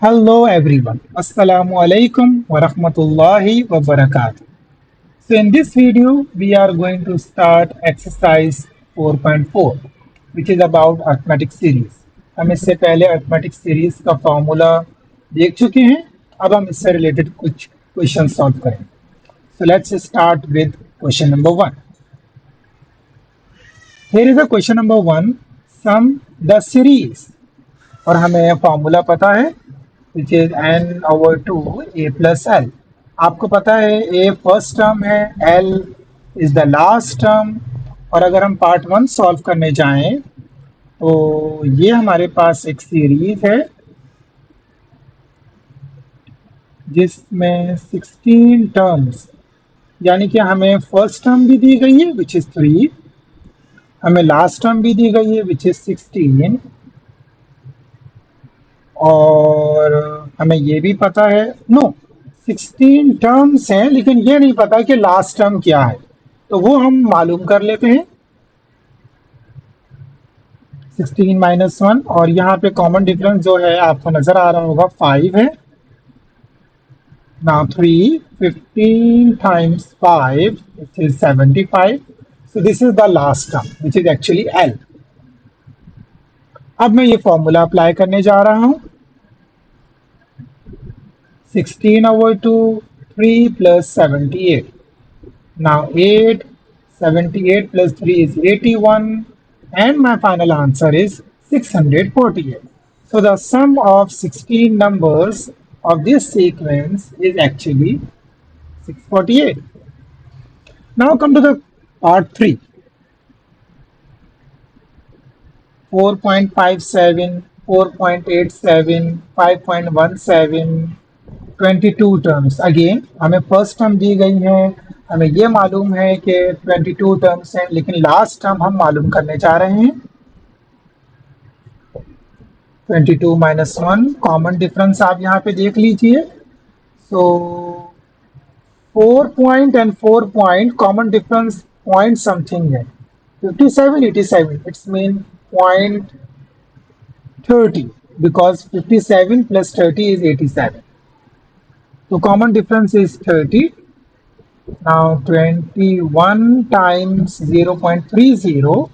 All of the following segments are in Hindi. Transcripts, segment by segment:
Hello everyone. Assalamu alaikum wa rahmatullahi wa barakatuh. So in this video we are going to start exercise 4.4 which is about arithmetic series. हम इससे पहले arithmetic series का फॉर्मूला देख चुके हैं. अब हम इससे रिलेटेड कुछ क्वेश्चन सॉल्व करें. So let's start with question number 1. Here is a question number 1. Sum the series. और हमें फॉर्मूला पता है which is N over two A plus L. आपको पता है ए फर्स्ट टर्म है, L is the last term. और अगर हम पार्ट वन सॉल्व करने जाएं तो ये हमारे पास एक सीरीज है जिसमें 16 टर्म्स, यानी कि हमें फर्स्ट टर्म भी दी गई है विच इज 3, हमें लास्ट टर्म भी दी गई है विच इज 16, और हमें ये भी पता है, नो 16 टर्म्स हैं लेकिन ये नहीं पता कि लास्ट टर्म क्या है, तो वो हम मालूम कर लेते हैं. 16 माइनस 1, और यहाँ पे कॉमन डिफरेंस जो है आपको नजर आ रहा होगा 5 है. Now 3 15 times 5 which is 75. So this is the last term which is actually L. अब मैं ये फॉर्मूला अप्लाई करने जा रहा हूँ. 16 over 2, 3 plus 78. Now 8, 78 plus 3 is 81, and my final answer is 648. So the sum of 16 numbers of this sequence is actually 648. Now come to the part 3. 4.57, 4.87, 5.17, 22 terms. Again हमें फर्स्ट टर्म दी गई है, हमें ये मालूम है कि 22 टर्म्स हैं, लेकिन लास्ट टर्म हम मालूम करने जा रहे हैं. 22 माइनस 1, कॉमन डिफरेंस आप यहाँ पे देख लीजिए. सो 4 point and 4 point common difference point something है. 57 87, it's mean point 30 because 57 plus 30 is 87. So common difference is 30. Now 21 times 0.30.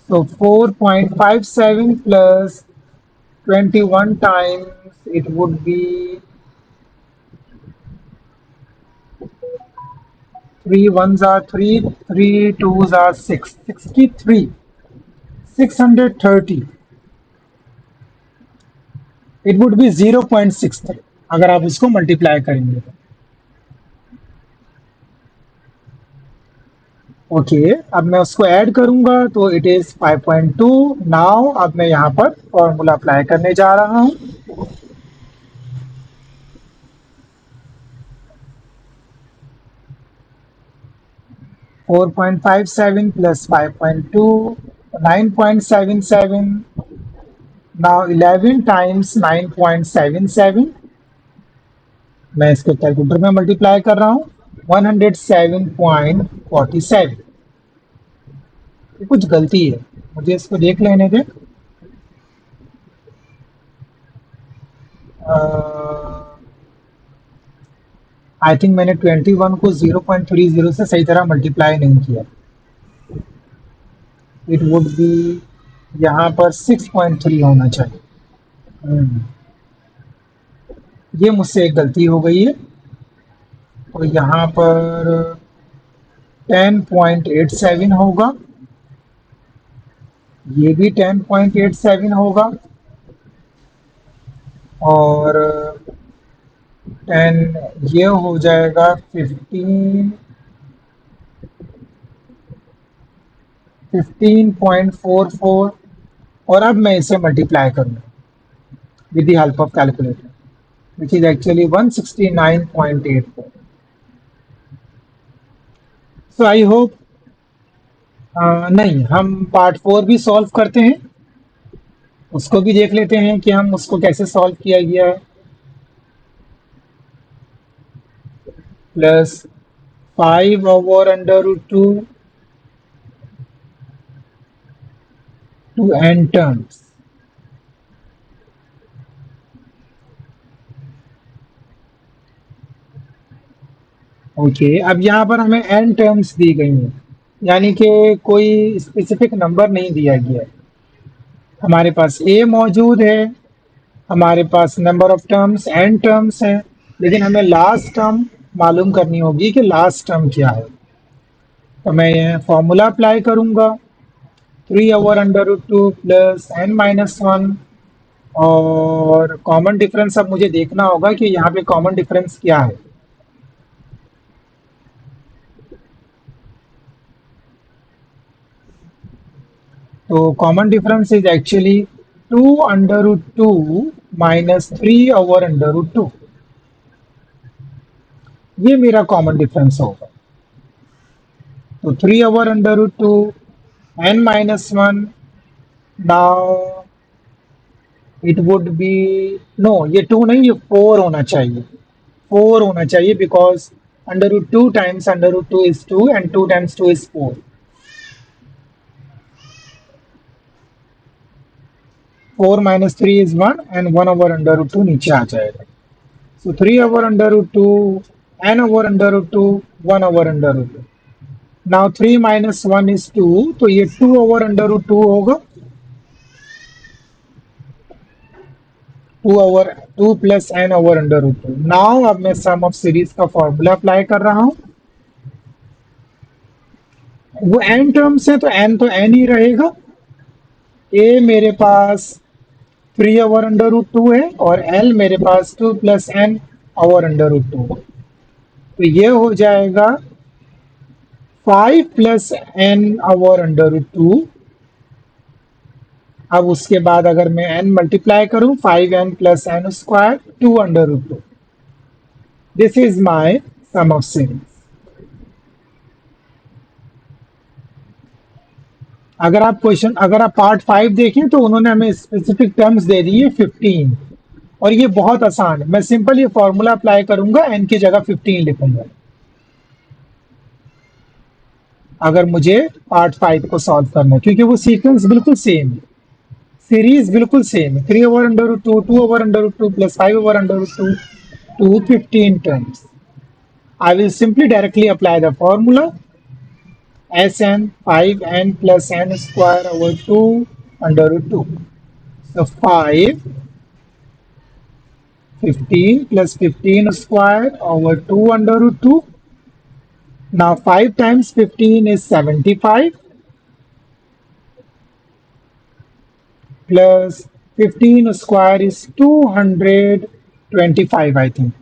So 4.57 plus 21 times, it would be 3 ones are 3, 3 twos are 6, 63, 630. It would be 0.63 अगर आप उसको मल्टीप्लाई करेंगे तो. ओके, अब मैं उसको ऐड करूंगा तो इट इज 5.2. नाउ अब मैं यहाँ पर फॉर्मूला अप्लाई करने जा रहा हूँ. Four 4.57 plus 5.2, 9.77. नाउ 11 टाइम्स 9.77, मैं इसको कैलकुलेटर में मल्टीप्लाई कर रहा हूँ. 107.47. कुछ गलती है, मुझे इसको देख लेने दें. आई थिंक मैंने 21 को 0.30 से सही तरह मल्टीप्लाई नहीं किया. इट वुड बी यहाँ पर 6.3 होना चाहिए. ये मुझसे एक गलती हो गई है, तो यहाँ पर 10.87 होगा, ये भी 10.87 होगा, और 10 ये हो जाएगा 15.44. और अब मैं इसे मल्टीप्लाई करूँगा with the help of calculator which is actually 169.84. So I hope नहीं, हम पार्ट 4 भी सॉल्व करते हैं, उसको भी देख लेते हैं कि हम उसको कैसे सॉल्व किया गया है. Plus 5 over under root 2 to n terms. Okay, अब यहाँ पर हमें n टर्म्स दी गई हैं, यानी कि कोई स्पेसिफिक नंबर नहीं दिया गया है। हमारे पास a मौजूद है, हमारे पास number of terms n terms हैं, लेकिन हमें लास्ट टर्म मालूम करनी होगी कि लास्ट टर्म क्या है। तो मैं ये फॉर्मूला अप्लाई करूंगा, 3/√2 प्लस n माइनस वन, और कॉमन डिफरेंस अब मुझे देखना होगा कि यहाँ पे कॉमन डिफरेंस क्या है। तो common difference is actually 2/√2 minus 3/√2। ये मेरा कॉमन डिफरेंस होगा। तो 3/√2 n minus one, now it would be, no ये 2 नहीं, ये 4 होना चाहिए। 4 होना चाहिए because √2 times √2 is 2 and 2 times 2 is 4। 4 minus 3 is 1 and 1/√2 नीचे आ जाएगा। So 3/√2, n/√2, 1/√2. Now 3 minus 1 is 2, तो ये 2/√2 होगा। 2 प्लस n/√2। नाउ अब मैं सम ऑफ सीरीज का फॉर्मूला अप्लाई कर रहा हूँ। वो n टर्म्स है तो n ही रहेगा। a मेरे पास 3/√2 है और l मेरे पास 2 प्लस n/√2। तो ये हो जाएगा 5 प्लस n/√2। अब उसके बाद अगर मैं n मल्टीप्लाई करूं, 5n plus n square 2/√2। This is my sum of series. अगर आप पार्ट 5 देखें तो उन्होंने हमें स्पेसिफिक टर्म्स दे दी है 15, और ये बहुत आसान है। मैं सिंपल ये फॉर्मूला अप्लाई करूंगा, n की जगह 15 लिखूंगा अगर मुझे पार्ट 5 को सॉल्व करना है, क्योंकि वो सीक्वेंस बिल्कुल सेम है, सीरीज बिल्कुल सेम है। 3/√2, 2/√2 plus 5/√2 to 15 terms. I will simply directly apply the formula Sn 5n plus n square over 2 under root 2. So 5, 15 plus 15 square over 2 under root 2. Now 5 times 15 is 75 plus 15 square is 225, I think.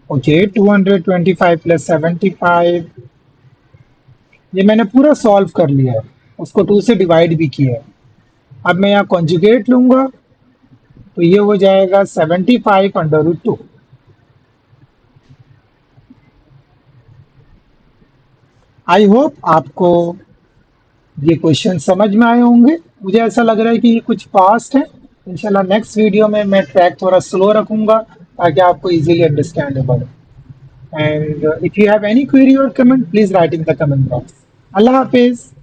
Okay, 225 plus 75, ये मैंने पूरा सॉल्व कर लिया है, उसको 2 से डिवाइड भी किया है। अब मैं यहाँ कॉन्जुगेट लूंगा तो ये हो जाएगा 75/√2। आई होप आपको ये क्वेश्चन समझ में आए होंगे। मुझे ऐसा लग रहा है कि ये कुछ फास्ट है। इंशाल्लाह नेक्स्ट वीडियो में मैं ट्रैक थोड़ा स्लो रखूंगा ताकि आपको इजीली अंडरस्टैंडेबल हो। And if you have any query or comment, please write in the comment box. Allah Hafiz.